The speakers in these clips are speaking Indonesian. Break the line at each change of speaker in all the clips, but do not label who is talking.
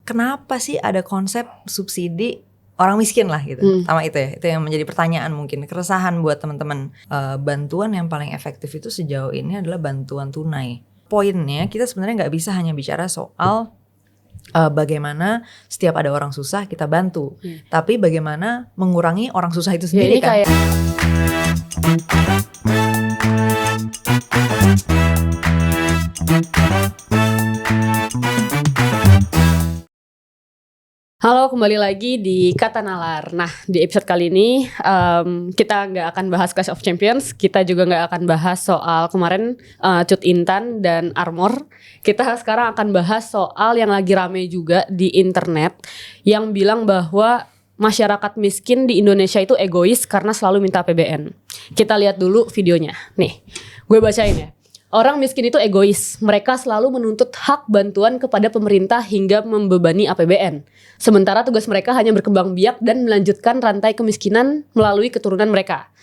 kenapa sih ada konsep subsidi orang miskin lah gitu. Sama itu ya, itu yang menjadi pertanyaan mungkin, keresahan buat teman-teman. Bantuan yang paling efektif itu sejauh ini adalah bantuan tunai. Poinnya kita sebenarnya nggak bisa hanya bicara soal bagaimana setiap ada orang susah kita bantu, tapi bagaimana mengurangi orang susah itu sendiri kan.
Halo, kembali lagi di Kata Nalar. Nah, di episode kali ini kita nggak akan bahas Clash of Champions. Kita juga nggak akan bahas soal kemarin Cut Intan dan Armor. Kita sekarang akan bahas soal yang lagi rame juga di internet, yang bilang bahwa masyarakat miskin di Indonesia itu egois karena selalu minta APBN. Kita lihat dulu videonya. Nih, gue bacain ya. Orang miskin itu egois, mereka selalu menuntut hak bantuan kepada pemerintah hingga membebani APBN. Sementara tugas mereka hanya berkembang biak dan melanjutkan rantai kemiskinan melalui keturunan mereka.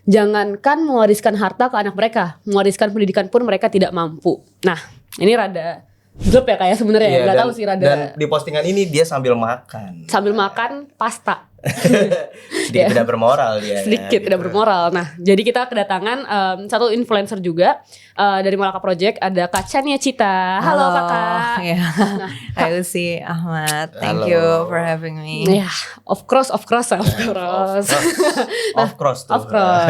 Jangankan mewariskan harta ke anak mereka, mewariskan pendidikan pun mereka tidak mampu. Nah, ini rada drop ya kayak sebenarnya ya, nggak tahu sih rada.
Dan di postingan ini dia sambil makan.
Sambil makan pasta.
Sedikit tidak bermoral dia.
Sedikit tidak bermoral. Nah, jadi kita kedatangan satu influencer juga dari Malaka Project, ada Kak Chania Cita. Halo Kakak.
Ya.
Nah,
Hai Usi, Ahmad. Thank
Halo.
you for having me.
Ya, of course.
Of course tuh.
Of course.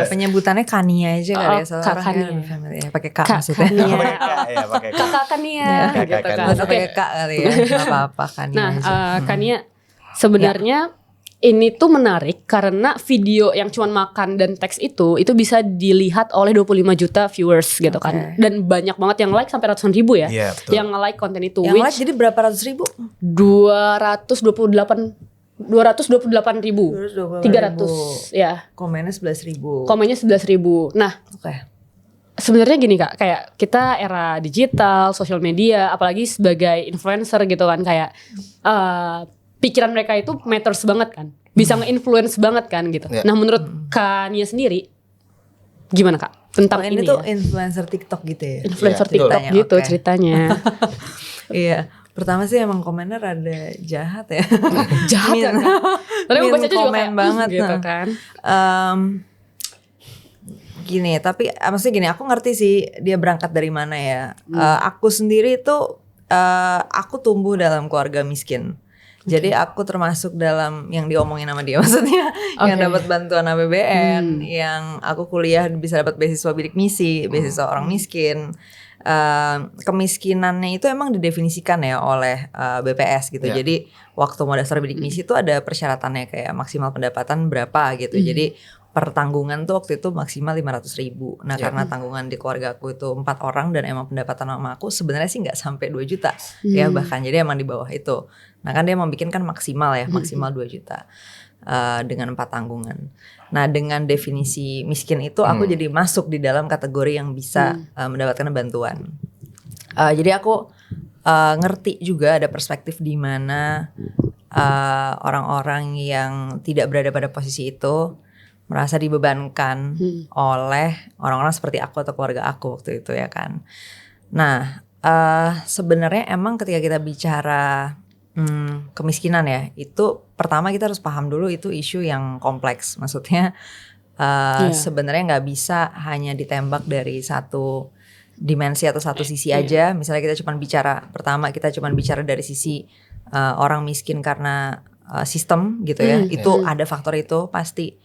Penyebutannya Kania aja kali ya, soalnya
Kak
orang
Kania.
lebih familiar. Pakai Kak
Kak
maksudnya.
Kania.
Pakai Kak, ya, pakai Kak.
Kakak Kania
Kakak
gitu kan.
Kania.
Pakai Kak kali ya, nggak apa-apa Kania
Nah,
aja.
Kania sebenarnya ini tuh menarik karena video yang cuman makan dan teks itu bisa dilihat oleh 25 juta viewers gitu kan. Dan banyak banget yang like sampai ratusan ribu ya.
Iya, betul.
Yang nge-like konten itu.
Yang like jadi berapa ratus ribu?
228 ribu. 300 ya.
Komennya 11.000.
Komennya 11.000. Nah,
Oke.
sebenarnya gini Kak, kayak kita era digital, sosial media, apalagi sebagai influencer gitu kan, kayak pikiran mereka itu matters banget kan, bisa nge-influence banget kan gitu.
Yeah.
Nah, menurut Kak Nia sendiri gimana Kak tentang
ini
ini
tuh
ya?
influencer TikTok gitu ya?
Influencer
Iya,
TikTok
ceritanya,
gitu
oke.
ceritanya.
Iya. Pertama sih emang komennya rada jahat ya.
Jahat ya Kak? Tapi gue baca juga
komen
kayak
banget
gitu
nah.
kan.
Gini, tapi maksudnya gini, aku ngerti sih dia berangkat dari mana ya. Aku sendiri tuh aku tumbuh dalam keluarga miskin. Jadi aku termasuk dalam yang diomongin sama dia, maksudnya yang dapat bantuan APBN, yang aku kuliah bisa dapat beasiswa bidik misi, beasiswa orang miskin. Kemiskinannya itu emang didefinisikan ya oleh BPS gitu. Jadi waktu mau daftar bidik misi itu ada persyaratannya kayak maksimal pendapatan berapa gitu. Jadi per tanggungan tuh waktu itu maksimal 500.000. Nah karena tanggungan di keluarga aku itu 4 orang dan emang pendapatan mama aku sebenarnya sih nggak sampai 2 juta ya bahkan, jadi emang di bawah itu. Nah kan dia mau bikin kan maksimal ya, maksimal 2 juta dengan 4 tanggungan. Nah dengan definisi miskin itu aku jadi masuk di dalam kategori yang bisa mendapatkan bantuan. Jadi aku ngerti juga ada perspektif di mana orang-orang yang tidak berada pada posisi itu merasa dibebankan oleh orang-orang seperti aku atau keluarga aku waktu itu ya kan. Nah sebenarnya emang ketika kita bicara kemiskinan ya, itu pertama kita harus paham dulu itu isu yang kompleks. Maksudnya sebenarnya nggak bisa hanya ditembak dari satu dimensi atau satu sisi aja. Misalnya kita cuma bicara, pertama kita cuma bicara dari sisi orang miskin karena sistem gitu ya, itu ada faktor itu pasti.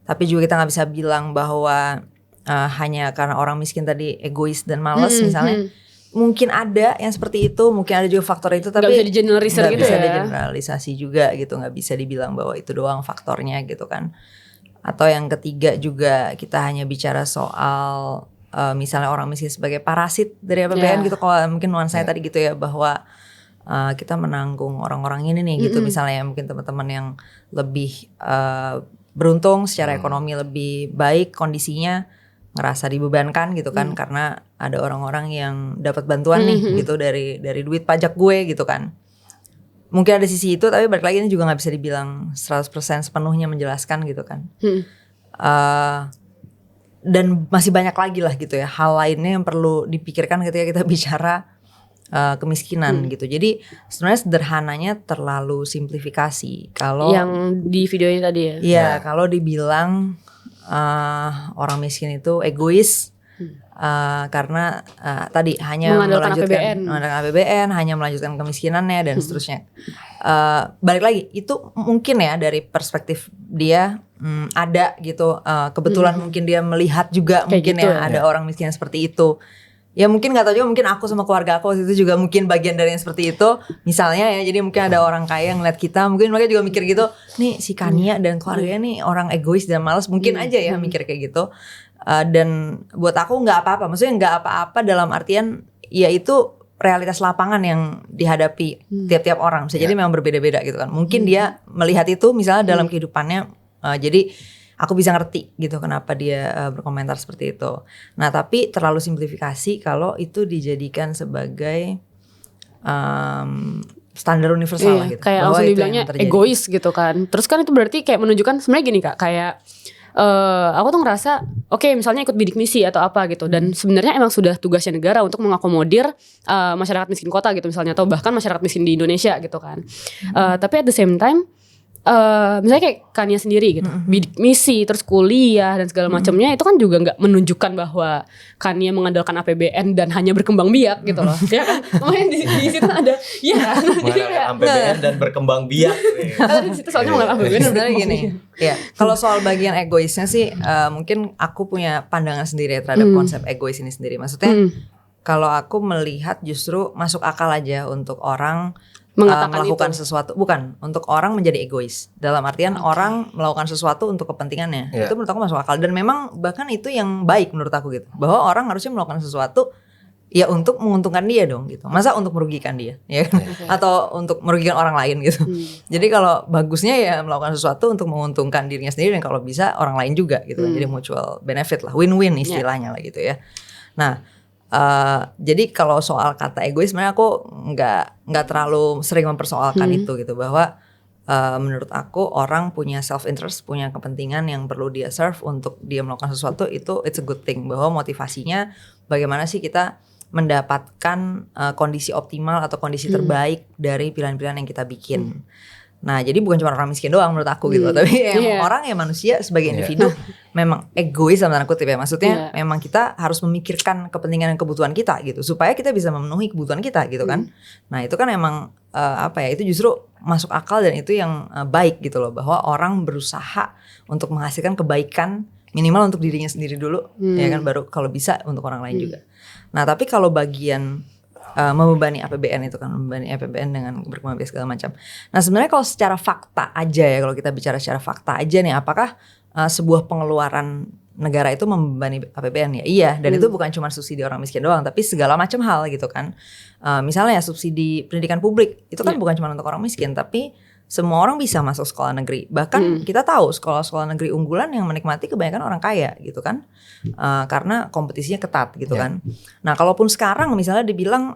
Tapi juga kita nggak bisa bilang bahwa hanya karena orang miskin tadi egois dan malas misalnya. Mungkin ada yang seperti itu, mungkin ada juga faktor itu, tapi
Gak bisa digeneralisir gitu
bisa
ya.
digeneralisasi juga gitu, nggak bisa dibilang bahwa itu doang faktornya gitu kan. Atau yang ketiga juga kita hanya bicara soal misalnya orang miskin sebagai parasit dari APBN gitu. Kalau mungkin nuansanya tadi gitu ya, bahwa kita menanggung orang-orang ini nih gitu. Misalnya mungkin teman-teman yang lebih beruntung secara ekonomi lebih baik kondisinya, ngerasa dibebankan gitu kan karena ada orang-orang yang dapat bantuan nih gitu dari duit pajak gue gitu kan. Mungkin ada sisi itu, tapi balik lagi ini juga nggak bisa dibilang 100% sepenuhnya menjelaskan gitu kan. Dan masih banyak lagi lah gitu ya hal lainnya yang perlu dipikirkan ketika kita bicara kemiskinan gitu. Jadi sebenarnya sederhananya terlalu simplifikasi. Kalau
yang di video ini tadi ya.
iya, kalau dibilang orang miskin itu egois karena tadi hanya
Mengandalkan
mengandalkan APBN, hanya melanjutkan kemiskinannya dan seterusnya. Balik lagi, itu mungkin ya dari perspektif dia ada gitu. Kebetulan mungkin dia melihat juga
Kayak
mungkin
gitu,
ya ada orang miskin seperti itu. Ya mungkin gak tahu juga, mungkin aku sama keluarga aku waktu itu juga mungkin bagian dari yang seperti itu. Misalnya ya, jadi mungkin ada orang kaya ngeliat kita, mungkin mereka juga mikir gitu, nih si Kania dan keluarganya nih orang egois dan malas, mungkin aja ya mikir kayak gitu. Dan buat aku gak apa-apa, maksudnya gak apa-apa dalam artian ya itu realitas lapangan yang dihadapi tiap-tiap orang. Bisa jadi memang berbeda-beda gitu kan. Mungkin dia melihat itu misalnya dalam kehidupannya, jadi aku bisa ngerti gitu kenapa dia berkomentar seperti itu. Nah tapi terlalu simplifikasi kalau itu dijadikan sebagai standar universal lah gitu.
Kayak langsung dibilangnya egois gitu kan. Terus kan itu berarti kayak menunjukkan sebenarnya gini Kak, kayak aku tuh ngerasa oke, misalnya ikut bidik misi atau apa gitu, dan sebenarnya emang sudah tugasnya negara untuk mengakomodir masyarakat miskin kota gitu misalnya, atau bahkan masyarakat miskin di Indonesia gitu kan. Tapi at the same time misalnya kayak Kania sendiri gitu, bidik misi, terus kuliah dan segala macamnya, itu kan juga nggak menunjukkan bahwa Kania mengandalkan APBN dan hanya berkembang biak gitu loh. Ya kan? Makanya di situ ada
mengandalkan APBN dan berkembang biak.
di situ soalnya mengandalkan APBN
sebenarnya gini. Ya, kalau soal bagian egoisnya sih mungkin aku punya pandangan sendiri terhadap konsep egois ini sendiri. Maksudnya kalau aku melihat justru masuk akal aja untuk orang melakukan sesuatu, bukan untuk orang menjadi egois dalam artian orang melakukan sesuatu untuk kepentingannya. Itu menurut aku masuk akal, dan memang bahkan itu yang baik menurut aku gitu, bahwa orang harusnya melakukan sesuatu ya untuk menguntungkan dia dong gitu, masa untuk merugikan dia ya kan? Atau untuk merugikan orang lain gitu. Jadi kalau bagusnya ya melakukan sesuatu untuk menguntungkan dirinya sendiri dan kalau bisa orang lain juga gitu. Jadi mutual benefit lah, win-win istilahnya lah gitu ya. Nah jadi kalau soal kata egois sebenarnya aku nggak terlalu sering mempersoalkan itu gitu, bahwa menurut aku orang punya self interest, punya kepentingan yang perlu dia serve untuk dia melakukan sesuatu, itu it's a good thing, bahwa motivasinya bagaimana sih kita mendapatkan kondisi optimal atau kondisi terbaik dari pilihan-pilihan yang kita bikin. Nah jadi bukan cuma orang miskin doang menurut aku gitu, tapi orang ya manusia sebagai individu memang egois dalam tanda kutip ya, maksudnya memang kita harus memikirkan kepentingan dan kebutuhan kita gitu supaya kita bisa memenuhi kebutuhan kita gitu kan. Nah itu kan emang itu justru masuk akal dan itu yang baik gitu loh, bahwa orang berusaha untuk menghasilkan kebaikan minimal untuk dirinya sendiri dulu ya kan, baru kalau bisa untuk orang lain juga. Nah tapi kalau bagian membebani APBN itu kan, membebani APBN dengan berkembang biak segala macam. Nah sebenarnya kalau secara fakta aja ya, kalau kita bicara secara fakta aja nih, apakah sebuah pengeluaran negara itu membebani APBN? Ya iya, dan itu bukan cuma subsidi orang miskin doang, tapi segala macam hal gitu kan. Misalnya subsidi pendidikan publik itu kan bukan cuma untuk orang miskin, tapi semua orang bisa masuk sekolah negeri. Bahkan kita tahu sekolah-sekolah negeri unggulan yang menikmati kebanyakan orang kaya gitu kan, karena kompetisinya ketat gitu kan. Nah kalaupun sekarang misalnya dibilang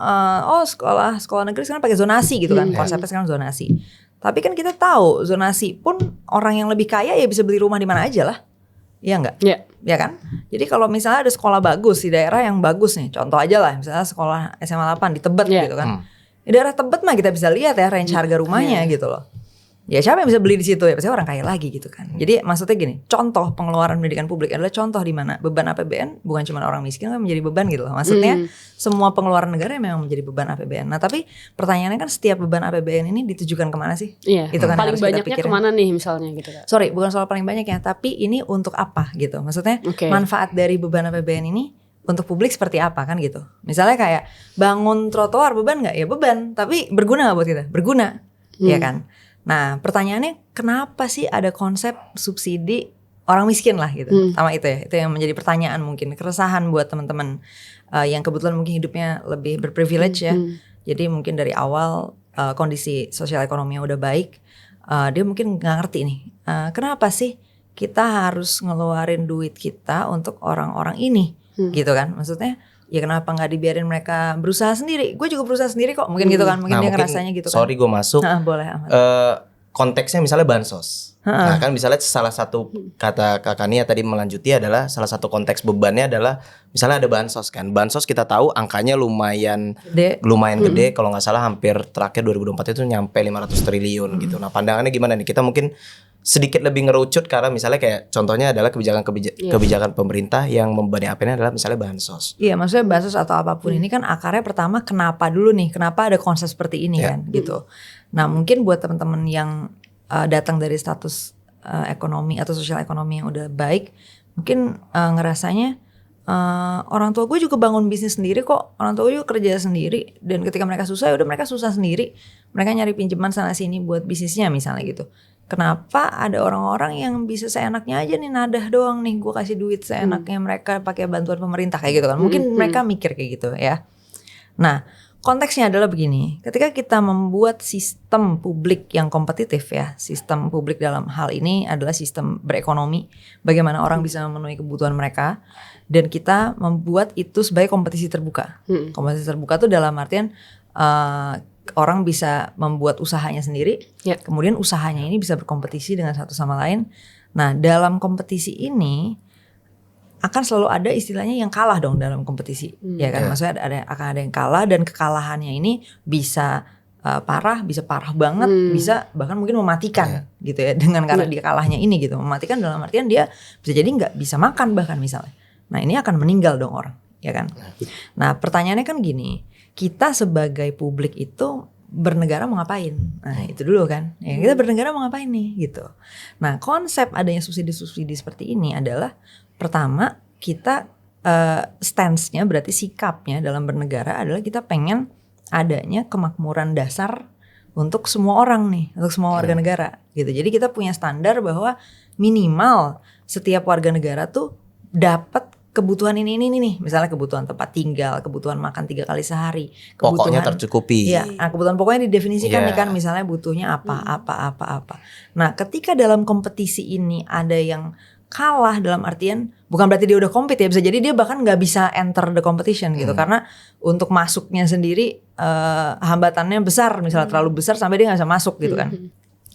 sekolah negeri sekarang pakai zonasi gitu kan, konsepnya sekarang zonasi. Tapi kan kita tahu zonasi pun orang yang lebih kaya ya bisa beli rumah di mana aja lah. Iya enggak? Ya kan? Jadi kalau misalnya ada sekolah bagus di daerah yang bagus nih, contoh aja lah misalnya sekolah SMA 8 di Tebet gitu kan. Di daerah Tebet mah kita bisa lihat ya range harga rumahnya gitu loh. Ya siapa yang bisa beli di situ ya? Pasti orang kaya lagi gitu kan. Jadi maksudnya gini, contoh pengeluaran pendidikan publik adalah contoh di mana beban APBN bukan cuma orang miskin kan menjadi beban gitu loh. Maksudnya semua pengeluaran negara memang menjadi beban APBN. Nah tapi pertanyaannya kan setiap beban APBN ini ditujukan kemana sih?
Iya.
Itu kan
paling
harus kita
banyaknya
pikirin.
kemana nih misalnya gitu kan?
Sorry, bukan soal paling banyaknya, tapi ini untuk apa gitu? Maksudnya manfaat dari beban APBN ini untuk publik seperti apa kan gitu? Misalnya kayak bangun trotoar beban nggak? Ya beban, tapi berguna nggak buat kita? Berguna, ya kan? Nah pertanyaannya kenapa sih ada konsep subsidi orang miskin lah gitu? Sama itu ya, itu yang menjadi pertanyaan mungkin, keresahan buat teman-teman yang kebetulan mungkin hidupnya lebih berprivilege ya. Jadi mungkin dari awal kondisi sosial ekonominya udah baik, dia mungkin nggak ngerti nih, kenapa sih kita harus ngeluarin duit kita untuk orang-orang ini gitu kan? Maksudnya ya kenapa nggak dibiarin mereka berusaha sendiri? Gue juga berusaha sendiri kok, mungkin gitu kan? Mungkin dia ngerasanya gitu kan?
Sorry gue masuk.
Boleh.
konteksnya misalnya bansos. Nah kan misalnya salah satu kata Kak Kania tadi melanjuti adalah salah satu konteks bebannya adalah misalnya ada bansos kan. Bansos kita tahu angkanya lumayan gede. Kalau nggak salah hampir terakhir 2024 itu nyampe 500 triliun gitu. Nah pandangannya gimana nih? Kita mungkin sedikit lebih ngerucut karena misalnya kayak contohnya adalah kebijakan pemerintah yang membebani APBN adalah misalnya bansos.
Iya, maksudnya bansos atau apapun ini kan akarnya pertama kenapa dulu nih? Kenapa ada konsep seperti ini kan gitu. Nah, mungkin buat teman-teman yang datang dari status ekonomi atau sosial ekonomi yang udah baik, mungkin ngerasanya orang tua gue juga bangun bisnis sendiri kok, orang tua gue juga kerja sendiri, dan ketika mereka susah ya udah mereka susah sendiri, mereka nyari pinjaman sana sini buat bisnisnya misalnya gitu. Kenapa ada orang-orang yang bisa seenaknya aja nih nadah doang nih, gue kasih duit seenaknya, mereka pakai bantuan pemerintah kayak gitu kan? Mungkin mereka mikir kayak gitu ya. Nah, konteksnya adalah begini, ketika kita membuat sistem publik yang kompetitif ya, sistem publik dalam hal ini adalah sistem berekonomi, bagaimana orang bisa memenuhi kebutuhan mereka, dan kita membuat itu sebagai kompetisi terbuka. Kompetisi terbuka itu dalam artian orang bisa membuat usahanya sendiri, kemudian usahanya ini bisa berkompetisi dengan satu sama lain. Nah, dalam kompetisi ini akan selalu ada istilahnya yang kalah dong dalam kompetisi, ya kan? Maksudnya akan ada yang kalah, dan kekalahannya ini bisa parah, bisa parah banget, bisa bahkan mungkin mematikan gitu ya, dengan karena dia kalahnya ini gitu. Mematikan dalam artian dia bisa jadi nggak bisa makan bahkan misalnya. Nah, ini akan meninggal dong orang, ya kan? Nah, pertanyaannya kan gini, kita sebagai publik itu bernegara mau ngapain? Nah, itu dulu kan. Ya, kita bernegara mau ngapain nih gitu. Nah, konsep adanya subsidi-subsidi seperti ini adalah pertama, kita stance-nya berarti sikapnya dalam bernegara adalah kita pengen adanya kemakmuran dasar untuk semua orang nih, untuk semua warga negara gitu. Jadi kita punya standar bahwa minimal setiap warga negara tuh dapat kebutuhan ini nih, misalnya kebutuhan tempat tinggal, kebutuhan makan 3 kali sehari,
pokoknya tercukupi.
Iya, nah kebutuhan pokoknya didefinisikan nih kan, misalnya butuhnya apa. Nah, ketika dalam kompetisi ini ada yang kalah dalam artian bukan berarti dia udah compete ya, bisa jadi dia bahkan nggak bisa enter the competition gitu, karena untuk masuknya sendiri hambatannya besar, misalnya terlalu besar sampai dia nggak bisa masuk gitu kan.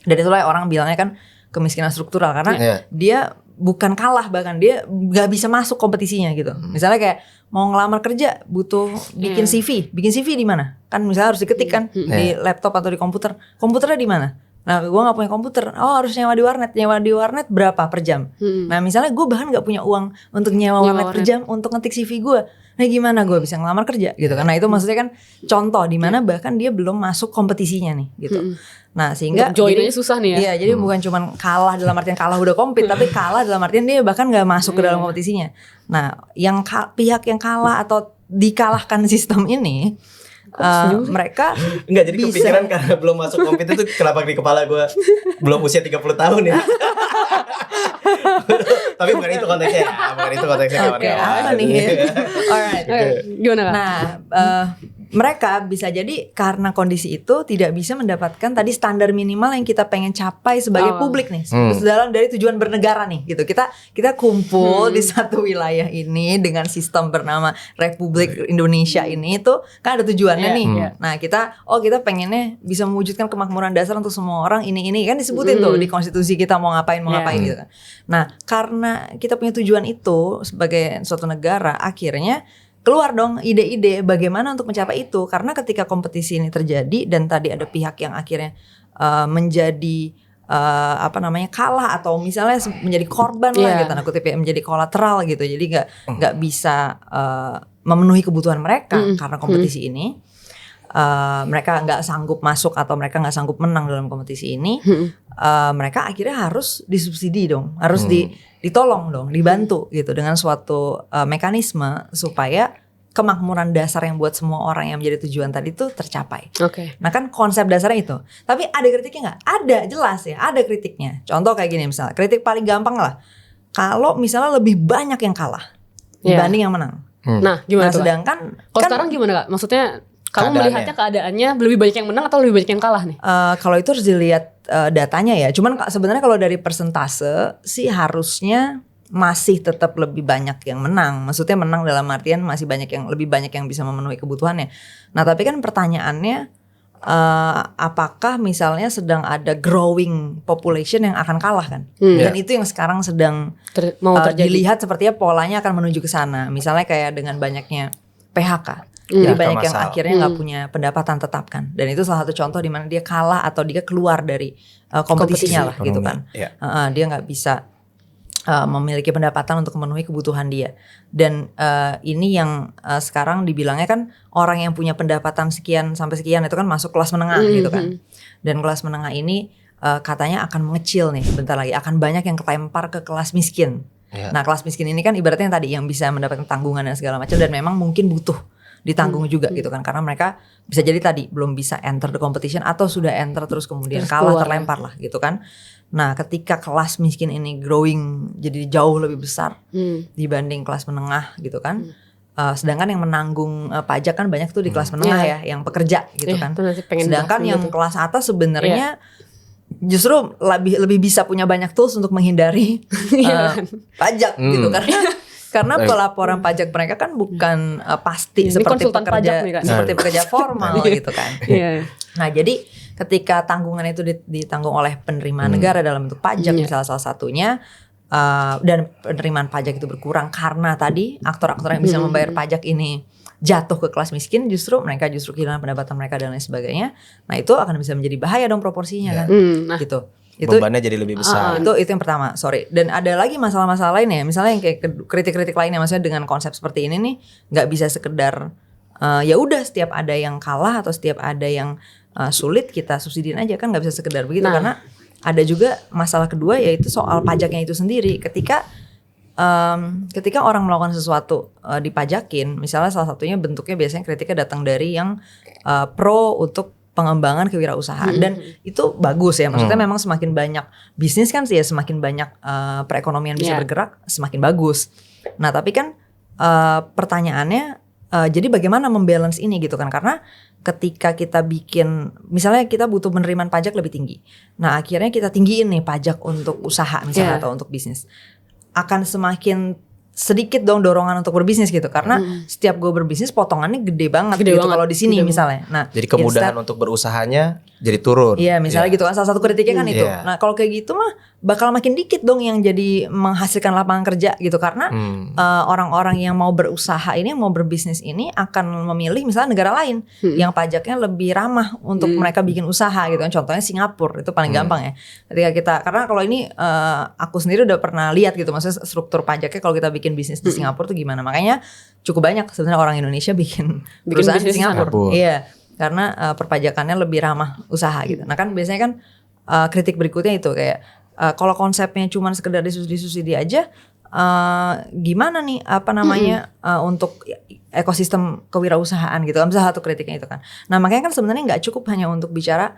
Dan itulah orang bilangnya kan kemiskinan struktural, karena dia bukan kalah, bahkan dia nggak bisa masuk kompetisinya gitu. Misalnya kayak mau ngelamar kerja butuh bikin CV, di mana? Kan misalnya harus diketik kan di laptop atau di komputer. Komputernya di mana? Nah, gue nggak punya komputer. Oh, harus nyewa di warnet berapa per jam? Nah, misalnya gue bahkan nggak punya uang untuk nyewa warnet per jam untuk ngetik CV gue. Nah, gimana gue bisa ngelamar kerja gitu kan? Nah, itu maksudnya kan contoh di mana bahkan dia belum masuk kompetisinya nih gitu. Nah, sehingga
joinnya susah nih ya.
Iya, jadi bukan cuma kalah dalam artian kalah udah compete, tapi kalah dalam artian dia bahkan nggak masuk ke dalam kompetisinya. Nah, yang pihak yang kalah atau dikalahkan sistem ini, mereka
Enggak, jadi
bisa,
kepikiran karena belum masuk kompetisi itu kenapa di kepala gue belum usia 30 tahun ya. Tapi bukan itu konteksnya ya, kawan-kawan.
Oke, apa nih? Alright.
Gimana Kak?
Nah, mereka bisa jadi karena kondisi itu tidak bisa mendapatkan tadi standar minimal yang kita pengen capai sebagai publik nih, dalam dari tujuan bernegara nih gitu. Kita kumpul di satu wilayah ini dengan sistem bernama Republik Indonesia ini, itu kan ada tujuannya nih. Nah, kita pengennya bisa mewujudkan kemakmuran dasar untuk semua orang, ini kan disebutin tuh di konstitusi kita mau ngapain gitu kan. Nah, karena kita punya tujuan itu sebagai suatu negara, akhirnya keluar dong ide-ide bagaimana untuk mencapai itu. Karena ketika kompetisi ini terjadi dan tadi ada pihak yang akhirnya menjadi kalah atau misalnya menjadi korban lah gitu, tanda kutip ya, menjadi kolateral gitu. Jadi nggak bisa memenuhi kebutuhan mereka karena kompetisi ini. Mereka nggak sanggup masuk atau mereka nggak sanggup menang dalam kompetisi ini, mereka akhirnya harus disubsidi dong, harus ditolong dong, dibantu gitu dengan suatu mekanisme supaya kemakmuran dasar yang buat semua orang yang menjadi tujuan tadi tuh tercapai. Nah, kan konsep dasarnya itu. Tapi ada kritiknya nggak? Ada, jelas ya, ada kritiknya. Contoh kayak gini misalnya, kritik paling gampang lah, kalau misalnya lebih banyak yang kalah dibanding yang menang.
Nah, gimana tuh?
Sedangkan
kalau sekarang gimana Kak? Maksudnya kamu melihatnya keadaannya lebih banyak yang menang atau lebih banyak yang kalah nih?
Kalau itu harus dilihat datanya ya. Cuman sebenarnya kalau dari persentase sih harusnya masih tetap lebih banyak yang menang. Maksudnya menang dalam artian masih lebih banyak yang bisa memenuhi kebutuhannya. Nah, tapi kan pertanyaannya apakah misalnya sedang ada growing population yang akan kalah kan? Dan itu yang sekarang sedang dilihat sepertinya polanya akan menuju ke sana. Misalnya kayak dengan banyaknya PHK. Jadi banyak yang akhirnya nggak punya pendapatan tetap kan, dan itu salah satu contoh di mana dia kalah atau dia keluar dari kompetisinya lah gitu kan. Dia nggak bisa memiliki pendapatan untuk memenuhi kebutuhan dia. Dan ini yang sekarang dibilangnya kan orang yang punya pendapatan sekian sampai sekian itu kan masuk kelas menengah gitu kan. Dan kelas menengah ini katanya akan mengecil nih bentar lagi, akan banyak yang kelempar ke kelas miskin. Nah kelas miskin ini kan ibaratnya yang tadi yang bisa mendapatkan tanggungan dan segala macam, dan memang mungkin butuh ditanggung juga gitu kan, karena mereka bisa jadi tadi belum bisa enter the competition atau sudah enter terus kemudian kalah, terlempar lah gitu kan. Nah ketika kelas miskin ini growing jadi jauh lebih besar dibanding kelas menengah gitu kan, sedangkan yang menanggung pajak kan banyak tuh di kelas menengah ya, yang pekerja gitu kan. Sedangkan yang kelas atas sebenarnya justru lebih bisa punya banyak tools untuk menghindari pajak gitu, karena pelaporan pajak mereka kan bukan pasti seperti pekerja formal gitu kan. Nah jadi ketika tanggungan itu ditanggung oleh penerimaan negara dalam bentuk pajak misalnya salah satunya, dan penerimaan pajak itu berkurang karena tadi aktor-aktor yang bisa membayar pajak ini jatuh ke kelas miskin, mereka kehilangan pendapatan mereka dan lain sebagainya. Nah itu akan bisa menjadi bahaya dong proporsinya kan, gitu. Itu
bebannya jadi lebih besar.
Itu yang pertama, Dan ada lagi masalah-masalah lain ya, misalnya yang kayak kritik-kritik lainnya, maksudnya dengan konsep seperti ini nih nggak bisa sekedar ya udah setiap ada yang kalah atau setiap ada yang sulit kita subsidiin aja kan, nggak bisa sekedar begitu. Karena ada juga masalah kedua yaitu soal pajaknya itu sendiri. Ketika orang melakukan sesuatu dipajakin, misalnya salah satunya bentuknya biasanya kritiknya datang dari yang pro untuk pengembangan kewirausahaan, dan itu bagus ya, maksudnya memang semakin banyak bisnis kan sih ya, semakin banyak perekonomian bisa bergerak, semakin bagus. Nah tapi kan pertanyaannya jadi bagaimana membalance ini gitu kan, karena ketika kita bikin misalnya kita butuh penerimaan pajak lebih tinggi, nah akhirnya kita tinggiin nih pajak untuk usaha misalnya atau untuk bisnis, akan semakin sedikit dong dorongan untuk berbisnis gitu, karena setiap gue berbisnis potongannya gede banget gitu kalau di sini misalnya. Nah,
jadi kemudahan untuk berusahanya jadi turun.
Iya, misalnya gitu kan, salah satu kritiknya kan itu. Nah, kalau kayak gitu mah bakal makin dikit dong yang jadi menghasilkan lapangan kerja gitu, karena orang-orang yang mau berusaha ini, yang mau berbisnis ini akan memilih misalnya negara lain yang pajaknya lebih ramah untuk mereka bikin usaha gitu kan. Contohnya Singapura, itu paling gampang ya. Ketika karena kalau ini aku sendiri udah pernah lihat gitu, maksudnya struktur pajaknya kalau kita bikin bisnis di Singapura tuh gimana. Makanya cukup banyak sebenarnya orang Indonesia bikin perusahaan di Singapura. Iya, karena perpajakannya lebih ramah usaha gitu. Nah kan biasanya kan kritik berikutnya itu kayak kalau konsepnya cuma sekedar disubsidi aja, gimana nih untuk ekosistem kewirausahaan gitu kan, bisa satu kritiknya itu kan. Nah makanya kan sebenarnya nggak cukup hanya untuk bicara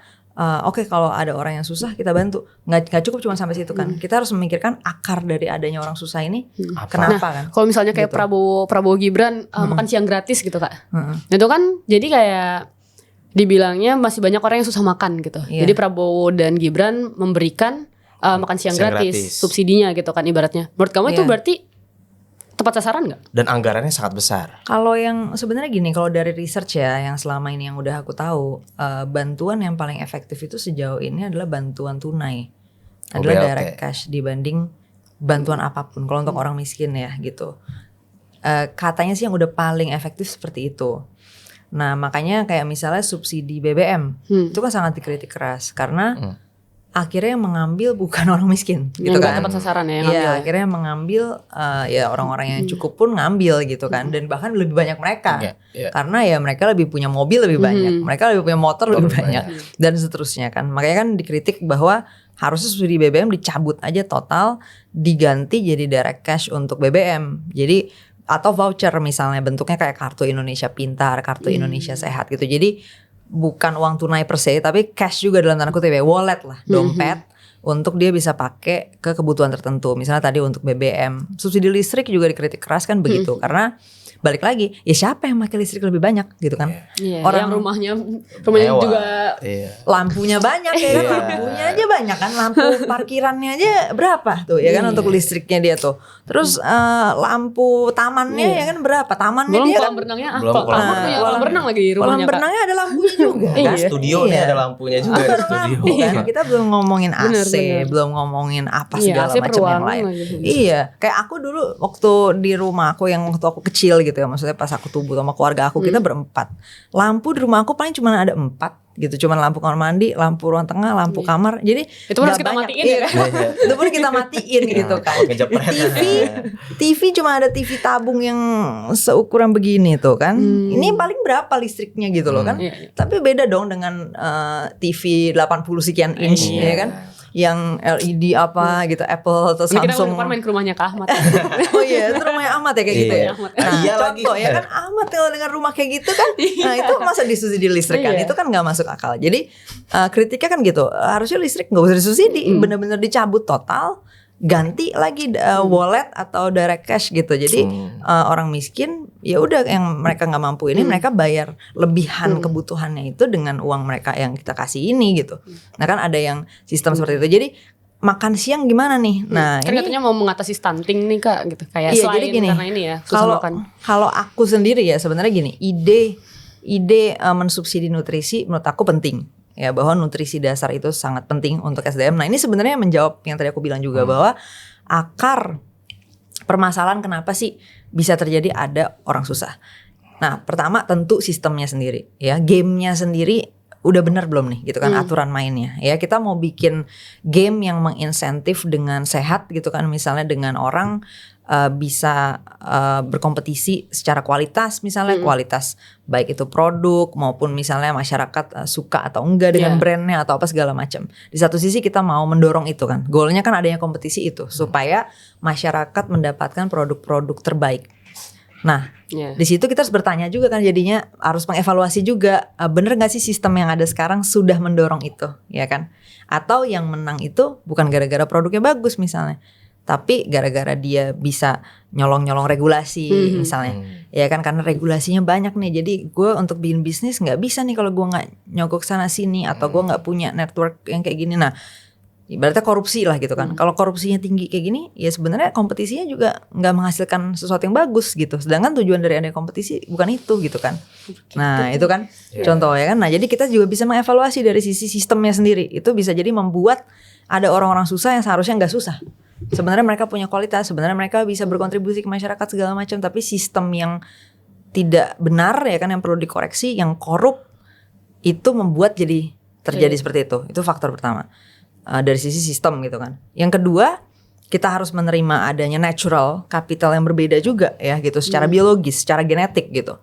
oke, kalau ada orang yang susah kita bantu, nggak cukup cuma sampai situ kan. Kita harus memikirkan akar dari adanya orang susah ini kenapa kan.
Kalau misalnya kayak gitu. Prabowo Gibran makan siang gratis gitu kak, itu kan jadi kayak dibilangnya masih banyak orang yang susah makan gitu. Jadi Prabowo dan Gibran memberikan makan siang gratis, subsidinya gitu kan ibaratnya. Menurut kamu itu berarti tepat sasaran nggak?
Dan anggarannya sangat besar.
Kalau yang sebenarnya gini, kalau dari research ya, yang selama ini yang udah aku tahu, bantuan yang paling efektif itu sejauh ini adalah bantuan tunai, adalah direct cash dibanding bantuan apapun. Kalau untuk orang miskin ya gitu, katanya sih yang udah paling efektif seperti itu. Nah makanya kayak misalnya subsidi BBM itu kan sangat dikritik keras karena akhirnya yang mengambil bukan orang miskin gitu kan.
Tepat sasaran ya yang
ngambil.
Iya,
akhirnya yang mengambil ya orang-orang yang cukup pun ngambil gitu kan. Dan bahkan lebih banyak mereka. Karena ya mereka lebih punya mobil lebih banyak. Mereka lebih punya motor lebih banyak. Dan seterusnya kan. Makanya kan dikritik bahwa harusnya subsidi BBM dicabut aja total, diganti jadi direct cash untuk BBM. Jadi atau voucher misalnya bentuknya kayak kartu Indonesia Pintar, kartu Indonesia Sehat gitu. Jadi bukan uang tunai per se, tapi cash juga dalam tanda kutip ya, wallet lah, dompet untuk dia bisa pakai ke kebutuhan tertentu. Misalnya tadi untuk BBM, subsidi listrik juga dikritik keras kan begitu, karena balik lagi ya siapa yang pakai listrik lebih banyak gitu kan.
Orang yang rumahnya
mewah.
juga
lampunya banyak ya kan, lampunya aja banyak kan, lampu parkirannya aja berapa tuh ya kan untuk listriknya dia tuh. Terus lampu tamannya ya kan berapa, tamannya
belum
dia
kolam
kan
berenangnya
kolam
berenang lagi rumahnya
kolam berenangnya ada lampunya juga kan.
Studio nih ada lampunya juga di studio.
Kan kita belum ngomongin AC, belum ngomongin apa segala macam yang lain. Iya, kayak aku dulu waktu di rumah aku yang waktu aku kecil gitu ya, maksudnya pas aku tumbuh sama keluarga aku, kita berempat. Lampu di rumah aku paling cuma ada 4 gitu, cuman lampu kamar mandi, lampu ruang tengah, lampu kamar. Jadi
itu harus kita matiin ya kan?
Itu pun kita matiin gitu kan. TV cuma ada TV tabung yang seukuran begini tuh kan. Ini paling berapa listriknya gitu loh kan. Tapi beda dong dengan TV 80 sekian inch ya kan. Yang LED apa gitu, Apple atau Samsung.
Kita main ke rumahnya Kak Ahmad.
Oh iya, itu rumahnya Ahmad ya kayak gitu ya.
Nah,
contoh ya kan Ahmad kalau dengan rumah kayak gitu kan, nah itu masa disubsidi listrik kan, itu kan nggak masuk akal. Jadi kritiknya kan gitu, harusnya listrik nggak usah disubsidi, benar-benar dicabut total, ganti lagi wallet atau direct cash gitu. Jadi orang miskin ya udah yang mereka nggak mampu ini mereka bayar lebihan kebutuhannya itu dengan uang mereka yang kita kasih ini gitu. Nah kan ada yang sistem seperti itu. Jadi makan siang gimana nih? Nah
kan
ini
katanya mau mengatasi stunting nih Kak gitu. Kayak
iya,
selain
jadi gini,
karena ini ya susah makan.
Kalau aku sendiri ya sebenarnya gini, ide mensubsidi nutrisi menurut aku penting. Ya bahwa nutrisi dasar itu sangat penting untuk SDM. Nah ini sebenarnya menjawab yang tadi aku bilang juga bahwa akar permasalahan kenapa sih bisa terjadi ada orang susah. Nah pertama tentu sistemnya sendiri ya, gamenya sendiri udah benar belum nih gitu kan aturan mainnya ya. Kita mau bikin game yang menginsentif dengan sehat gitu kan, misalnya dengan orang bisa berkompetisi secara kualitas, misalnya kualitas baik itu produk maupun misalnya masyarakat suka atau enggak dengan brandnya atau apa segala macam. Di satu sisi kita mau mendorong itu kan, goalnya kan adanya kompetisi itu supaya masyarakat mendapatkan produk-produk terbaik. Nah di situ kita harus bertanya juga kan, jadinya harus mengevaluasi juga bener gak sih sistem yang ada sekarang sudah mendorong itu ya kan, atau yang menang itu bukan gara-gara produknya bagus misalnya, tapi gara-gara dia bisa nyolong-nyolong regulasi misalnya ya kan, karena regulasinya banyak nih, jadi gue untuk bikin bisnis nggak bisa nih kalau gue nggak nyogok sana sini atau gue nggak punya network yang kayak gini. Nah ibaratnya korupsi lah gitu kan. Kalau korupsinya tinggi kayak gini ya sebenarnya kompetisinya juga nggak menghasilkan sesuatu yang bagus gitu, sedangkan tujuan dari ada kompetisi bukan itu gitu kan. Nah itu kan contoh ya kan. Nah jadi kita juga bisa mengevaluasi dari sisi sistemnya sendiri, itu bisa jadi membuat ada orang-orang susah yang seharusnya nggak susah. Sebenarnya mereka punya kualitas, sebenarnya mereka bisa berkontribusi ke masyarakat segala macam, tapi sistem yang tidak benar ya kan yang perlu dikoreksi, yang korup itu membuat jadi terjadi seperti itu. Itu faktor pertama dari sisi sistem gitu kan. Yang kedua, kita harus menerima adanya natural capital yang berbeda juga ya gitu, secara biologis, secara genetik gitu.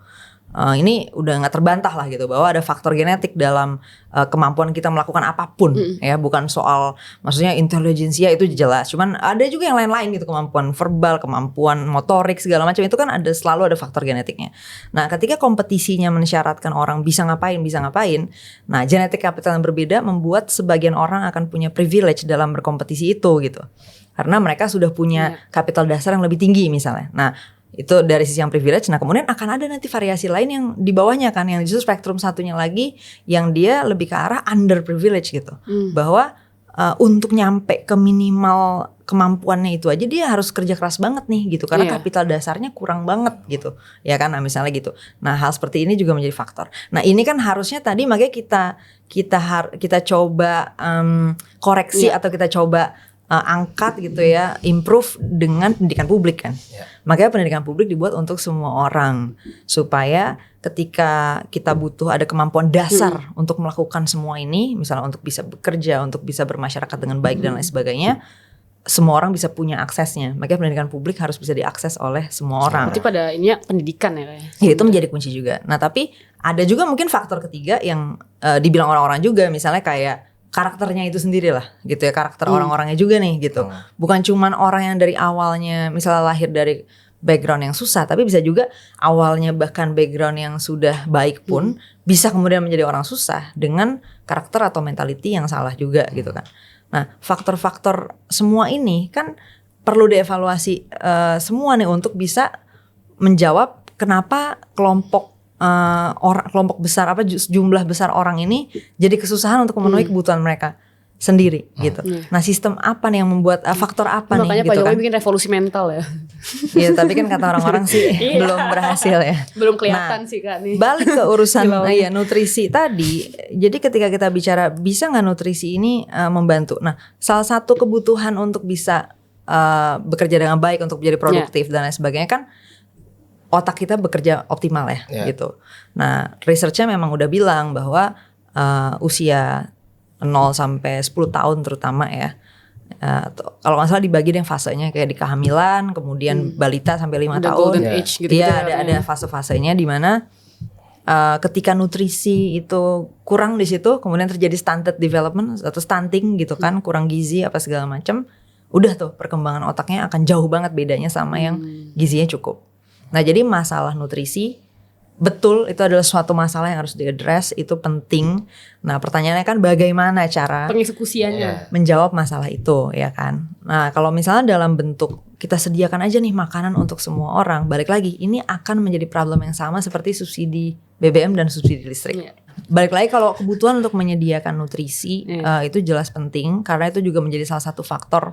Ini udah nggak terbantah lah gitu bahwa ada faktor genetik dalam kemampuan kita melakukan apapun ya, bukan soal maksudnya intelijensia itu jelas, cuman ada juga yang lain-lain gitu, kemampuan verbal, kemampuan motorik segala macam itu kan selalu ada faktor genetiknya. Nah ketika kompetisinya mensyaratkan orang bisa ngapain, nah genetik capital yang berbeda membuat sebagian orang akan punya privilege dalam berkompetisi itu gitu, karena mereka sudah punya kapital dasar yang lebih tinggi misalnya. Nah itu dari sisi yang privilege. Nah kemudian akan ada nanti variasi lain yang di bawahnya kan, yang justru spektrum satunya lagi yang dia lebih ke arah underprivilege gitu, bahwa untuk nyampe ke minimal kemampuannya itu aja dia harus kerja keras banget nih gitu, karena kapital dasarnya kurang banget gitu ya kan. Nah misalnya gitu. Nah hal seperti ini juga menjadi faktor. Nah ini kan harusnya tadi makanya kita coba koreksi atau kita coba angkat gitu ya, improve dengan pendidikan publik kan. Makanya pendidikan publik dibuat untuk semua orang, supaya ketika kita butuh ada kemampuan dasar untuk melakukan semua ini, misalnya untuk bisa bekerja, untuk bisa bermasyarakat dengan baik dan lain sebagainya, semua orang bisa punya aksesnya. Makanya pendidikan publik harus bisa diakses oleh semua orang.
Berarti pada ini pendidikan ya.
Ya itu menjadi kunci juga. Nah tapi ada juga mungkin faktor ketiga yang dibilang orang-orang juga, misalnya kayak karakternya itu sendiri lah gitu ya, karakter orang-orangnya juga nih gitu. Bukan cuman orang yang dari awalnya misalnya lahir dari background yang susah, tapi bisa juga awalnya bahkan background yang sudah baik pun bisa kemudian menjadi orang susah dengan karakter atau mentality yang salah juga gitu kan. Nah faktor-faktor semua ini kan perlu dievaluasi semua nih untuk bisa menjawab kenapa kelompok kelompok besar jumlah besar orang ini jadi kesusahan untuk memenuhi kebutuhan mereka sendiri gitu. Nah, sistem apa nih yang membuat faktor apa
Makanya
nih gitu
Pak Jokowi
kan?
bikin revolusi mental ya.
Iya, tapi kan kata orang-orang sih belum berhasil ya.
Belum kelihatan sih Kak nih.
Balik ke urusan nutrisi tadi. Jadi ketika kita bicara bisa nggak nutrisi ini membantu. Nah, salah satu kebutuhan untuk bisa bekerja dengan baik, untuk menjadi produktif dan lain sebagainya kan otak kita bekerja optimal ya gitu. Nah, researchnya memang udah bilang bahwa usia 0 sampai 10 tahun terutama ya. Kalau nggak salah dibagi deh fasenya kayak di kehamilan, kemudian balita sampai 5 tahun.
Golden age gitu.
Iya, ada fase-fasenya di mana ketika nutrisi itu kurang di situ, kemudian terjadi stunted development atau stunting gitu kan, kurang gizi apa segala macam. Udah tuh perkembangan otaknya akan jauh banget bedanya sama yang gizinya cukup. Nah, jadi masalah nutrisi betul itu adalah suatu masalah yang harus diadres, itu penting. Nah, pertanyaannya kan bagaimana cara
pengeksekusiannya
menjawab masalah itu ya kan. Nah, kalau misalnya dalam bentuk kita sediakan aja nih makanan untuk semua orang, balik lagi ini akan menjadi problem yang sama seperti subsidi BBM dan subsidi listrik. Balik lagi kalau kebutuhan untuk menyediakan nutrisi itu jelas penting karena itu juga menjadi salah satu faktor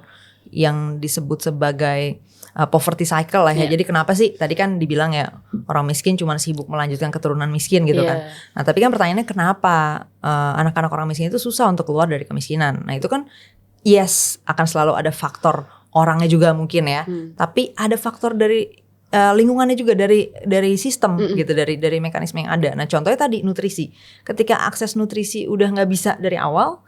yang disebut sebagai poverty cycle lah ya. Jadi kenapa sih tadi kan dibilang ya orang miskin cuma sibuk melanjutkan keturunan miskin gitu kan. Nah, tapi kan pertanyaannya kenapa anak-anak orang miskin itu susah untuk keluar dari kemiskinan. Nah, itu kan akan selalu ada faktor orangnya juga mungkin ya. Tapi ada faktor dari lingkungannya juga, dari sistem gitu, dari mekanisme yang ada. Nah, contohnya tadi nutrisi. Ketika akses nutrisi udah nggak bisa dari awal,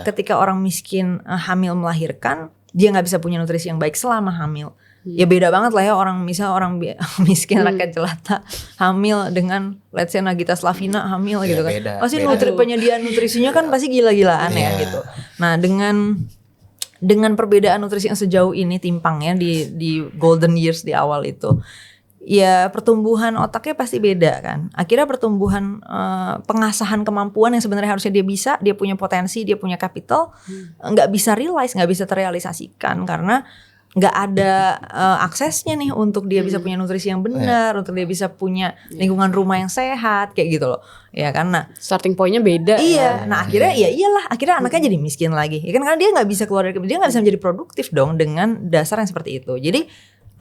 ketika orang miskin hamil melahirkan, dia nggak bisa punya nutrisi yang baik selama hamil. Ya beda banget lah ya orang miskin rakyat jelata hamil dengan let's say Nagita Slavina hamil gitu kan. Pasti penyediaan nutrisinya kan pasti gila-gilaan ya gitu. Nah, dengan perbedaan nutrisi yang sejauh ini timpangnya di golden years di awal itu, ya pertumbuhan otaknya pasti beda kan. Akhirnya pertumbuhan pengasahan kemampuan yang sebenarnya harusnya dia punya potensi, dia punya capital, nggak bisa nggak bisa terrealisasikan karena nggak ada aksesnya nih untuk dia bisa punya nutrisi yang benar, untuk dia bisa punya lingkungan rumah yang sehat kayak gitu loh. Ya karena
starting pointnya beda.
Iya, nah akhirnya akhirnya anaknya jadi miskin lagi. Ya kan karena dia nggak bisa keluar dari, dia nggak bisa menjadi produktif dong dengan dasar yang seperti itu. Jadi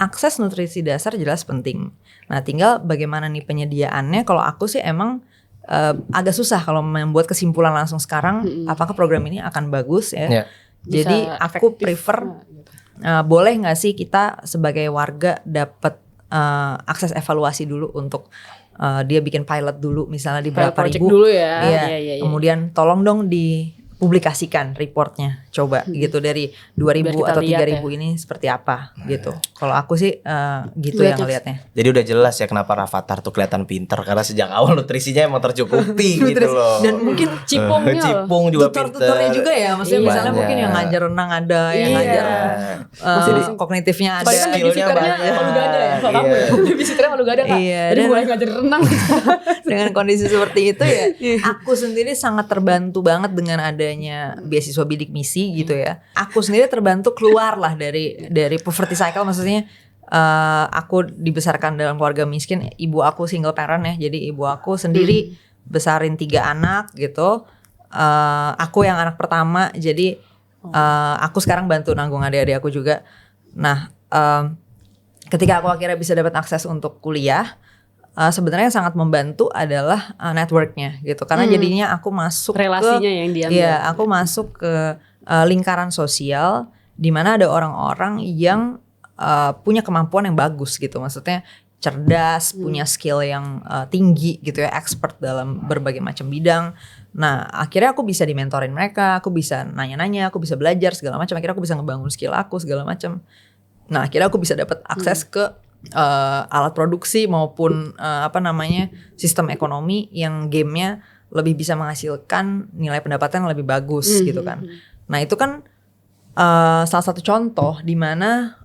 akses nutrisi dasar jelas penting. Nah, tinggal bagaimana nih penyediaannya. Kalau aku sih emang agak susah kalau membuat kesimpulan langsung sekarang apakah program ini akan bagus ya. Jadi aku prefer boleh nggak sih kita sebagai warga dapat akses evaluasi dulu untuk dia bikin pilot dulu misalnya di berapa ribu
dulu ya.
Iya. Kemudian tolong dong dipublikasikan reportnya coba gitu dari 2.000 atau 3.000 ini seperti apa gitu. Kalau aku sih gitu yang ngelihatnya.
Jadi udah jelas ya kenapa Rafathar tuh kelihatan pinter karena sejak awal nutrisinya emang tercukupi gitu loh.
Dan mungkin
Cipung juga
tutor-tutornya juga ya. Maksudnya misalnya mungkin yang ngajar renang ada, yang ngajar kognitifnya ada.
Kan babysitternya malu gak ada ya. Kalau kamu ya babysitternya malu gak ada Kak. Jadi mulai ngajar renang.
Dengan kondisi seperti itu ya aku sendiri sangat terbantu banget dengan adanya beasiswa bidik misi gitu ya. Aku sendiri terbantu keluar lah dari poverty cycle, maksudnya aku dibesarkan dalam keluarga miskin, ibu aku single parent ya. Jadi ibu aku sendiri besarin 3 anak gitu. Aku yang anak pertama, jadi aku sekarang bantu nanggung adik-adik aku juga. Nah, ketika aku akhirnya bisa dapat akses untuk kuliah, sebenarnya yang sangat membantu adalah networknya gitu. Karena jadinya aku masuk
relasinya yang diambil.
Iya, aku masuk ke lingkaran sosial di mana ada orang-orang yang punya kemampuan yang bagus gitu. Maksudnya cerdas, punya skill yang tinggi gitu ya, expert dalam berbagai macam bidang. Nah, akhirnya aku bisa dimentorin mereka, aku bisa nanya-nanya, aku bisa belajar segala macam. Akhirnya aku bisa ngebangun skill aku segala macam. Nah, akhirnya aku bisa dapat akses ke alat produksi maupun sistem ekonomi yang gamenya lebih bisa menghasilkan nilai pendapatan yang lebih bagus gitu kan. Nah, itu kan salah satu contoh di mana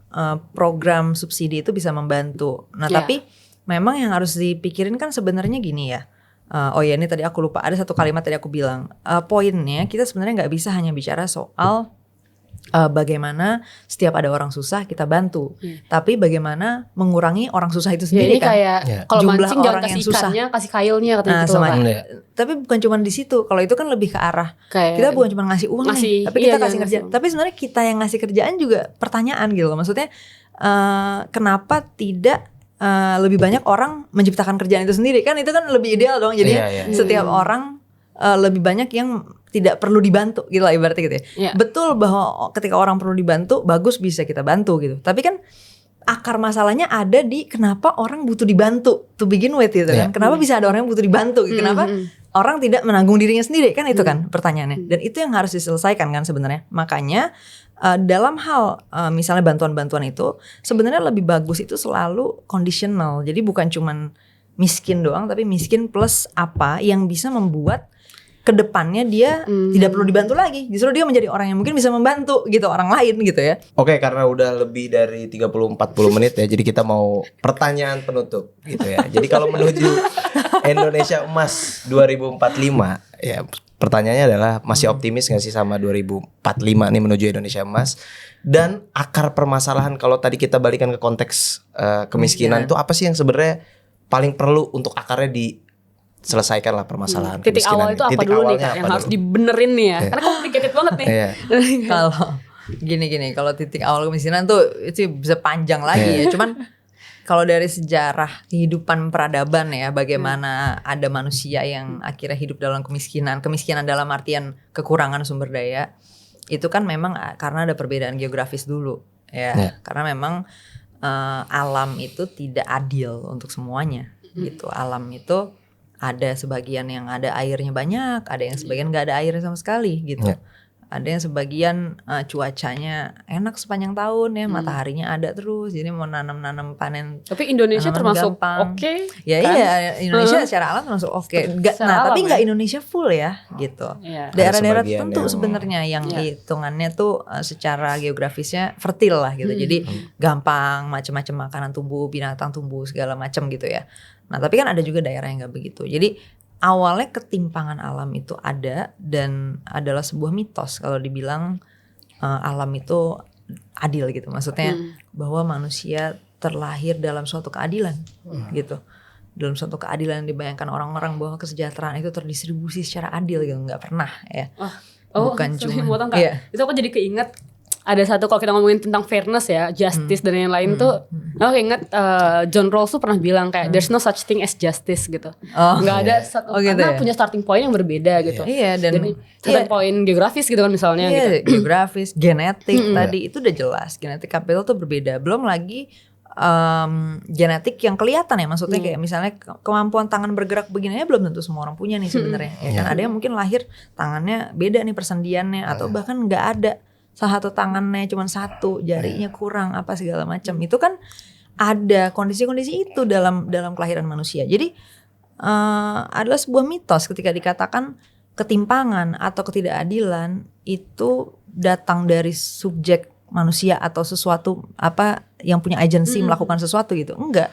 program subsidi itu bisa membantu. Nah, tapi memang yang harus dipikirin kan sebenarnya gini ya. Ini tadi aku lupa, ada satu kalimat tadi aku bilang, poinnya kita sebenarnya nggak bisa hanya bicara soal bagaimana setiap ada orang susah kita bantu, tapi bagaimana mengurangi orang susah itu sendiri
ini
kan.
kayak kalau
Jumlah
mancing jangan
orang
kasih
yang susah.
ikannya, kasih kailnya katanya gitu
sama,
kan.
Tapi bukan cuma di situ. Kalau itu kan lebih ke arah
Kayak
kita bukan cuma ngasih uang nih, tapi kita kasih kerjaan.
ngasih.
Tapi sebenarnya kita yang ngasih kerjaan juga pertanyaan gitu loh. Maksudnya kenapa tidak lebih banyak orang menciptakan kerjaan itu sendiri? Kan itu kan lebih ideal dong. Jadi setiap orang lebih banyak yang tidak perlu dibantu gitu lah ibaratnya gitu ya. Betul bahwa ketika orang perlu dibantu, bagus bisa kita bantu gitu. Tapi kan akar masalahnya ada di kenapa orang butuh dibantu to begin with gitu kan. Kenapa bisa ada orang yang butuh dibantu gitu. Kenapa orang tidak menanggung dirinya sendiri kan itu kan pertanyaannya. Dan itu yang harus diselesaikan kan sebenarnya. Makanya dalam hal misalnya bantuan-bantuan itu sebenarnya lebih bagus itu selalu conditional. Jadi bukan cuman miskin doang, tapi miskin plus apa yang bisa membuat kedepannya dia tidak perlu dibantu lagi. Justru dia menjadi orang yang mungkin bisa membantu gitu orang lain gitu ya.
Oke, karena udah lebih dari 30-40 menit ya, jadi kita mau pertanyaan penutup gitu ya. Jadi kalau menuju Indonesia Emas 2045 ya, pertanyaannya adalah masih optimis gak sih sama 2045 nih menuju Indonesia Emas? Dan akar permasalahan kalau tadi kita balikan ke konteks kemiskinan itu apa sih yang sebenarnya paling perlu untuk akarnya diselesaikan lah permasalahan
titik awal itu apa dulu nih Kak yang harus dibenerin nih ya, karena complicated banget nih.
Kalau gini kalau titik awal kemiskinan tuh itu bisa panjang lagi ya. Cuman kalau dari sejarah kehidupan peradaban ya, bagaimana ada manusia yang akhirnya hidup dalam kemiskinan dalam artian kekurangan sumber daya, itu kan memang karena ada perbedaan geografis dulu ya. Karena memang alam itu tidak adil untuk semuanya gitu. Alam itu ada sebagian yang ada airnya banyak, ada yang sebagian nggak ada airnya sama sekali gitu. Ada yang sebagian cuacanya enak sepanjang tahun ya, mataharinya ada terus, jadi mau nanam panen.
Tapi Indonesia termasuk oke.
Ya kan? Iya, Indonesia secara alam termasuk oke. Tapi nggak Indonesia full ya gitu. Daerah-daerah tertentu sebenarnya yang hitungannya tuh secara geografisnya fertil lah gitu. Jadi gampang macam-macam makanan tumbuh, binatang tumbuh segala macam gitu ya. Nah tapi kan ada juga daerah yang nggak begitu. Jadi awalnya ketimpangan alam itu ada dan adalah sebuah mitos kalau dibilang alam itu adil gitu. Maksudnya bahwa manusia terlahir dalam suatu keadilan gitu. Dalam suatu keadilan yang dibayangkan orang-orang bahwa kesejahteraan itu terdistribusi secara adil gitu. Nggak pernah ya. Bukan cuma.
Itu aku jadi keinget. Ada satu kalau kita ngomongin tentang fairness ya, justice dan yang lain tuh, aku ingat John Rawls tuh pernah bilang kayak there's no such thing as justice gitu. Nggak ada karena punya starting point yang berbeda gitu. Dan starting point geografis gitu kan misalnya gitu.
Geografis, genetik tadi itu udah jelas. Genetik kapital tuh berbeda. Belum lagi genetik yang kelihatan ya, maksudnya kayak misalnya kemampuan tangan bergerak begini aja belum tentu semua orang punya nih sebenarnya. Ya kan ada yang mungkin lahir tangannya beda nih persendiannya atau bahkan nggak ada. Salah satu tangannya cuma satu, jarinya kurang apa segala macam. Itu kan ada kondisi-kondisi itu dalam kelahiran manusia. Jadi adalah sebuah mitos ketika dikatakan ketimpangan atau ketidakadilan itu datang dari subjek manusia atau sesuatu apa yang punya agensi melakukan sesuatu gitu. Enggak.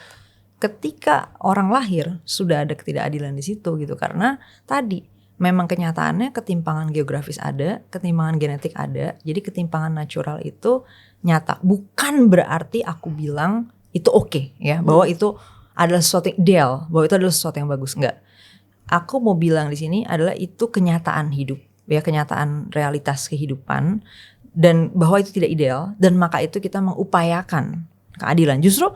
Ketika orang lahir sudah ada ketidakadilan di situ gitu, karena tadi memang kenyataannya ketimpangan geografis ada, ketimpangan genetik ada. Jadi ketimpangan natural itu nyata. Bukan berarti aku bilang itu oke ya, bahwa itu adalah sesuatu yang ideal, bahwa itu adalah sesuatu yang bagus. Enggak. Aku mau bilang di sini adalah itu kenyataan hidup, ya, kenyataan realitas kehidupan, dan bahwa itu tidak ideal, dan maka itu kita mengupayakan keadilan. Justru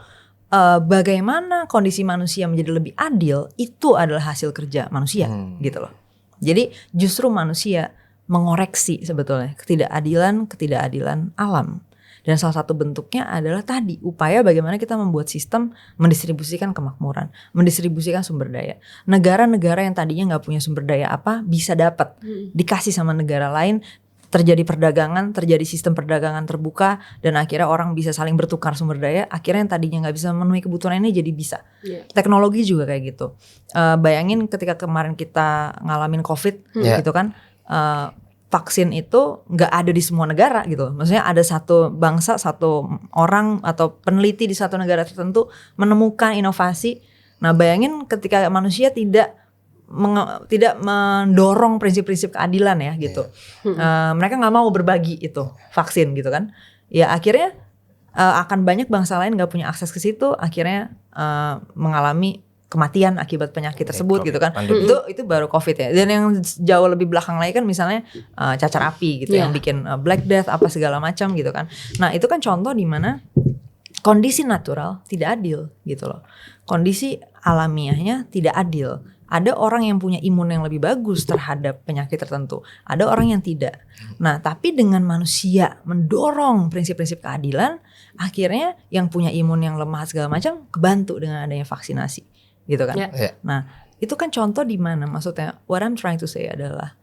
bagaimana kondisi manusia menjadi lebih adil itu adalah hasil kerja manusia gitu loh. Jadi justru manusia mengoreksi sebetulnya ketidakadilan alam. Dan salah satu bentuknya adalah tadi upaya bagaimana kita membuat sistem mendistribusikan kemakmuran, mendistribusikan sumber daya. Negara-negara yang tadinya nggak punya sumber daya apa bisa dapat, dikasih sama negara lain, terjadi perdagangan, terjadi sistem perdagangan terbuka, dan akhirnya orang bisa saling bertukar sumber daya. Akhirnya yang tadinya nggak bisa memenuhi kebutuhan ini jadi bisa. Teknologi juga kayak gitu. Bayangin ketika kemarin kita ngalamin COVID gitu kan, vaksin itu nggak ada di semua negara gitu. Maksudnya ada satu bangsa, satu orang atau peneliti di satu negara tertentu menemukan inovasi. Nah bayangin ketika manusia tidak tidak mendorong prinsip-prinsip keadilan ya gitu. Mereka nggak mau berbagi itu vaksin gitu kan. Ya akhirnya akan banyak bangsa lain nggak punya akses ke situ, akhirnya mengalami kematian akibat penyakit tersebut gitu kan. Itu baru COVID ya. Dan yang jauh lebih belakang lagi kan misalnya cacar api gitu yang bikin Black Death apa segala macam gitu kan. Nah itu kan contoh di mana kondisi natural tidak adil gitu loh. Kondisi alamiahnya tidak adil. Ada orang yang punya imun yang lebih bagus terhadap penyakit tertentu. Ada orang yang tidak. Nah, tapi dengan manusia mendorong prinsip-prinsip keadilan, akhirnya yang punya imun yang lemah segala macam kebantu dengan adanya vaksinasi, gitu kan? Nah, itu kan contoh di mana maksudnya what I'm trying to say adalah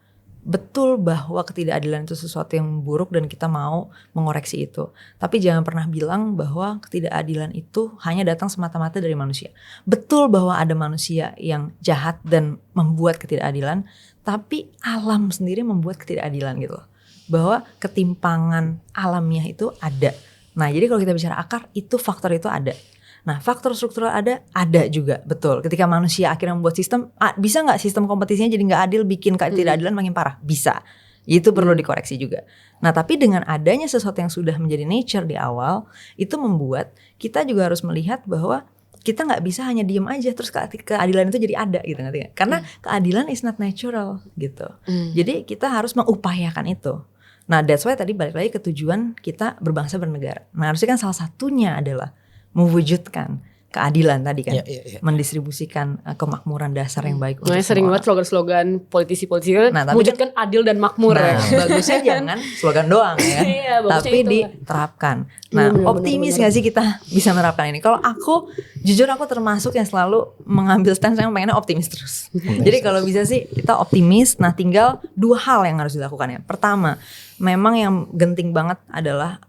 betul bahwa ketidakadilan itu sesuatu yang buruk dan kita mau mengoreksi itu. Tapi jangan pernah bilang bahwa ketidakadilan itu hanya datang semata-mata dari manusia. Betul bahwa ada manusia yang jahat dan membuat ketidakadilan, tapi alam sendiri membuat ketidakadilan gitu loh. Bahwa ketimpangan alamiah itu ada. Nah, jadi kalau kita bicara akar, itu faktor itu ada. Nah, faktor struktural ada juga, betul. Ketika manusia akhirnya membuat sistem, bisa nggak sistem kompetisinya jadi nggak adil, bikin ketidakadilan makin parah? Bisa. Itu perlu dikoreksi juga. Nah, tapi dengan adanya sesuatu yang sudah menjadi nature di awal, itu membuat kita juga harus melihat bahwa kita nggak bisa hanya diem aja terus keadilan itu jadi ada gitu, ngerti nggak? Karena keadilan is not natural gitu. Jadi kita harus mengupayakan itu. Nah, that's why tadi balik lagi ke tujuan kita berbangsa bernegara. Nah, harusnya kan salah satunya adalah mewujudkan keadilan tadi kan, mendistribusikan kemakmuran dasar yang baik untuk
sering banget slogan-slogan politisi-politisi mewujudkan adil dan makmur.
Bagusnya jangan slogan doang ya, tapi diterapkan. Nah, optimis nggak sih kita bisa menerapkan ini? Kalau aku, jujur aku termasuk yang selalu mengambil stance yang pengennya optimis terus. Jadi kalau bisa sih kita optimis. Nah, tinggal 2 hal yang harus dilakukan ya. Pertama, memang yang genting banget adalah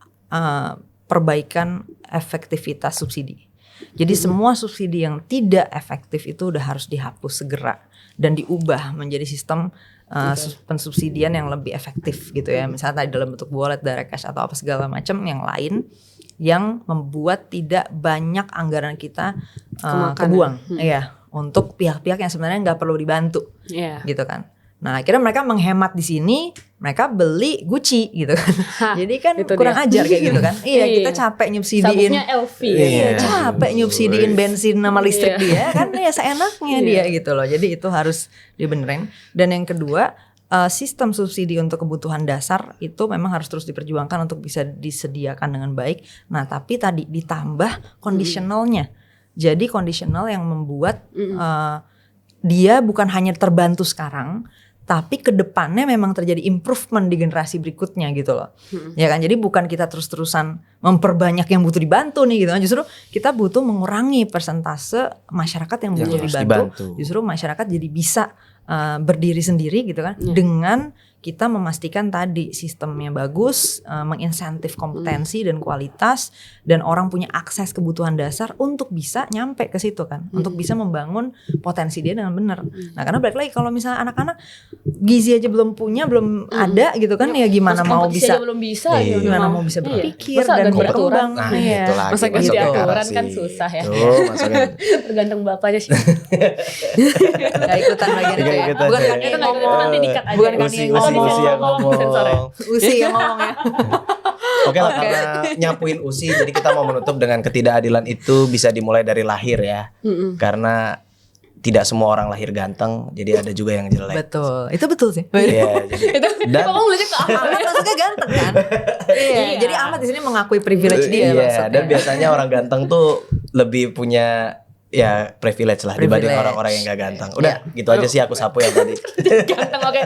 perbaikan efektivitas subsidi. Jadi semua subsidi yang tidak efektif itu udah harus dihapus segera dan diubah menjadi sistem pensubsidian yang lebih efektif gitu ya. Misalnya tadi dalam bentuk wallet, direct cash atau apa segala macam yang lain yang membuat tidak banyak anggaran kita kebuang ya untuk pihak-pihak yang sebenarnya nggak perlu dibantu gitu kan. Nah, akhirnya mereka menghemat di sini, mereka beli Gucci gitu kan. Jadi kan kurang ajar kayak gitu kan. Iya, kita capek nyubsidiin.
Sabuknya LV.
Capek nyubsidiin bensin sama listrik dia kan ya seenaknya dia gitu loh. Jadi itu harus dibenerin. Dan yang kedua, sistem subsidi untuk kebutuhan dasar itu memang harus terus diperjuangkan untuk bisa disediakan dengan baik. Nah, tapi tadi ditambah conditionalnya. Jadi conditional yang membuat dia bukan hanya terbantu sekarang, tapi kedepannya memang terjadi improvement di generasi berikutnya gitu loh. Ya kan, jadi bukan kita terus-terusan memperbanyak yang butuh dibantu nih gitu. Justru kita butuh mengurangi persentase masyarakat yang butuh dibantu. Justru masyarakat jadi bisa berdiri sendiri gitu kan. Dengan kita memastikan tadi sistemnya bagus, menginsentif kompetensi dan kualitas, dan orang punya akses kebutuhan dasar untuk bisa nyampe ke situ kan, untuk bisa membangun potensi dia dengan benar. Nah, karena balik lagi kalau misalnya anak-anak gizi aja belum punya, belum ada gitu kan, ya gimana mau bisa, gimana mau bisa berpikir dan berkembang.
Nah, itu lagi
masa ganti aturan kan susah ya. Tergantung bapaknya sih.
Gak ikutan bagian itu ya. Bukan kan itu
nanti dikat aja.
Bukan kan
Usi yang ngomong.
Usi yang ngomong ya.
Oke lah, karena nyapuin Usi, jadi kita mau menutup dengan ketidakadilan itu bisa dimulai dari lahir ya. Karena tidak semua orang lahir ganteng, jadi ada juga yang jelek.
Betul, itu betul sih.
Iya,
dan kamu belajar ke
Ahmad maksudnya ganteng kan? Iya, jadi Ahmad di sini mengakui privilege dia.
Iya, dan biasanya orang ganteng tuh lebih punya ya privilege lah dibanding orang-orang yang gak ganteng. Udah gitu aja sih aku sapu yang tadi.
Ganteng, oke.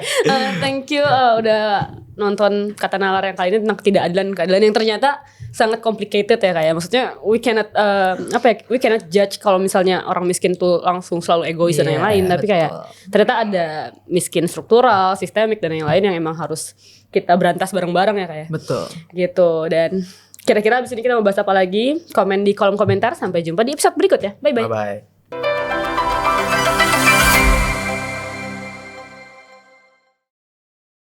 Thank you udah nonton Kata Nalar yang kali ini tentang keadilan yang ternyata sangat complicated ya kayak. Maksudnya we cannot judge kalau misalnya orang miskin tuh langsung selalu egois dan yang lain, tapi kayak ternyata ada miskin struktural, sistemik dan yang lain yang emang harus kita berantas bareng-bareng ya kayak.
Betul.
Gitu. Dan kira-kira abis ini kita mau bahas apa lagi? Komen di kolom komentar. Sampai jumpa di episode berikutnya. Bye-bye.
Bye-bye.